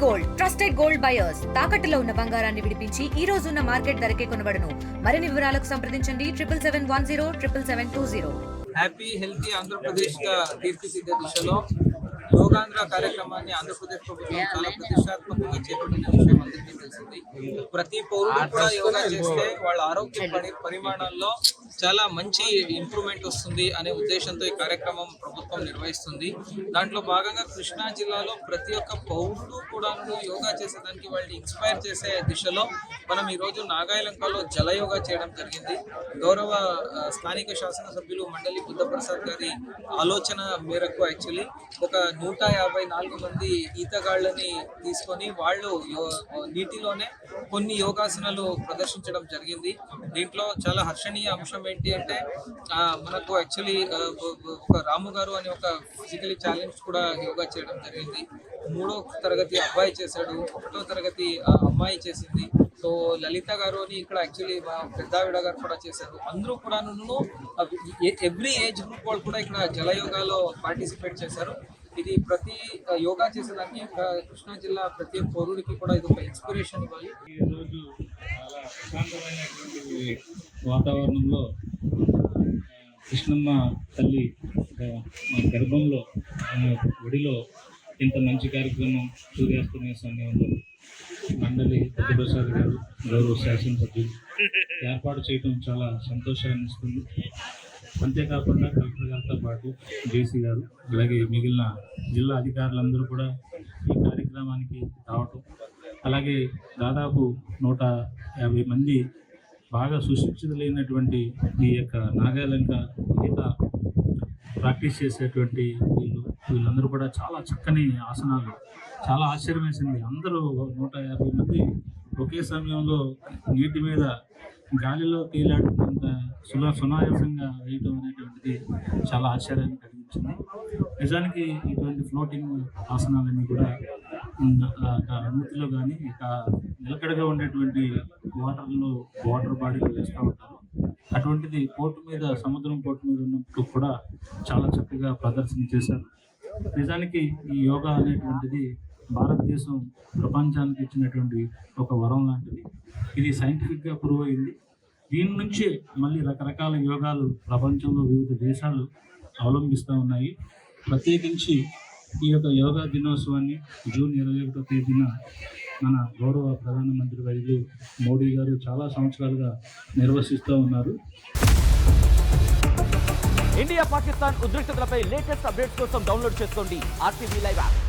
Gold trusted gold buyers తాకట్టులో ఉన్న బంగారాన్ని విడిపించి ఈ రోజు ఉన్న మార్కెట్ ధరకే కొనబడును. మరిన్ని వివరాలకు సంప్రదించండి 77710720. హ్యాపీ హెల్తీ ఆంధ్రప్రదేశ్ గా తీర్చిదిద్దే దిశలో యోగాంధ్ర కార్యక్రమాన్ని ఆంధ్రప్రదేశ్ ప్రభుత్వం చాలా ప్రతిష్టాత్మకంగా చేపట్టిన విషయం అందరికీ తెలిసింది. ప్రతి పౌరుడు కూడా యోగా చేస్తే వాళ్ళ ఆరోగ్య పరిమాణాల్లో చాలా మంచి ఇంప్రూవ్మెంట్ వస్తుంది అనే ఉద్దేశంతో ఈ కార్యక్రమం ప్రభుత్వం నిర్వహిస్తుంది. దాంట్లో భాగంగా కృష్ణా జిల్లాలో ప్రతి ఒక్క పౌరుడు కూడా యోగా చేసేదానికి వాళ్ళని ఇన్స్పైర్ చేసే దిశలో మనం ఈరోజు నాగాయలంకలో జల యోగా చేయడం జరిగింది. గౌరవ స్థానిక శాసనసభ్యులు మండలి బుద్ధప్రసాద్ గారి ఆలోచన మేరకు యాక్చువల్లీ ఒక 154 మంది ఈతగాళ్ళని తీసుకొని వాళ్ళు నీటిలోనే కొన్ని యోగాసనాలు ప్రదర్శించడం జరిగింది. దీంట్లో చాలా హర్షణీయ అంశం ఏంటి అంటే మనకు యాక్చువల్లీ ఒక రాము గారు అని ఒక ఫిజికలీ ఛాలెంజ్ కూడా యోగా చేయడం జరిగింది. 3వ తరగతి అబ్బాయి చేశాడు, 1వ తరగతి అమ్మాయి చేసింది. సో లలిత గారు అని ఇక్కడ యాక్చువల్లీ మా పెద్దావిడ గారు కూడా చేశారు. అందరూ కూడా ఎవ్రీ ఏజ్ గ్రూప్ వాళ్ళు కూడా ఇక్కడ జలయోగాలో పార్టిసిపేట్ చేశారు. ఇది ప్రతి యోగా చేసేదానికి కృష్ణా జిల్లా ప్రతి పౌరుడికి కూడా ఇది ఒక ఇన్స్పిరేషన్ ఇవ్వాలి. ఈరోజు చాలా ప్రశాంతమైనటువంటి వాతావరణంలో కృష్ణమ్మ తల్లి గర్భంలో ఒడిలో ఇంత మంచి కార్యక్రమం సూర్యాస్తమయ సమయంలో మండలి బుద్ధప్రసాద్ గారు గౌరవ శాసనసభ్యులు ఏర్పాటు చేయడం చాలా సంతోషాన్ని ఇస్తుంది. అంతేకాకుండా కలెక్టర్ గారితో పాటు జేసీ గారు అలాగే మిగిలిన జిల్లా అధికారులందరూ కూడా ఈ కార్యక్రమానికి రావటం, అలాగే దాదాపు 150 మంది బాగా సుశిక్షితులైనటువంటి ఈ యొక్క నాగాలంక ఈత ప్రాక్టీస్ చేసేటువంటి వీళ్ళందరూ కూడా చాలా చక్కని ఆసనాలు, చాలా ఆశ్చర్యం వేసింది. అందరూ 150 మంది ఒకే సమయంలో నీటి మీద గాలిలో తేలాడుతున్నంత సునాయాసంగా వేయటం అనేటువంటిది చాలా ఆశ్చర్యాన్ని కలిగించింది. నిజానికి ఇటువంటి ఫ్లోటింగ్ ఆసనాలన్నీ కూడా నూతిలో కానీ నిలకడగా ఉండేటువంటి వాటర్ బాడీలో వేస్తూ ఉంటారు. అటువంటిది సముద్రం పోర్టు మీద ఉన్నప్పుడు కూడా చాలా చక్కగా ప్రదర్శన చేశారు. నిజానికి ఈ యోగా అనేటువంటిది భారతదేశం ప్రపంచానికి ఇచ్చినటువంటి ఒక వరం లాంటిది. ఇది సైంటిఫిక్గా ప్రూవ్ అయింది. దీని నుంచే మళ్ళీ రకరకాల యోగాలు ప్రపంచంలో వివిధ దేశాలు అవలంబిస్తూ ఉన్నాయి. ప్రత్యేకించి ఈ యొక్క యోగా దినోత్సవాన్ని జూన్ 21వ తేదీన మన గౌరవ ప్రధానమంత్రి వర్యులు మోడీ గారు చాలా సంవత్సరాలుగా నిర్వహిస్తూ ఉన్నారు. ఇండియా పాకిస్తాన్ ఉద్రిక్తతలపై లేటెస్ట్ అప్డేట్స్ కోసం డౌన్లోడ్ చేసుకోండి RTV లైవ్ యాప్.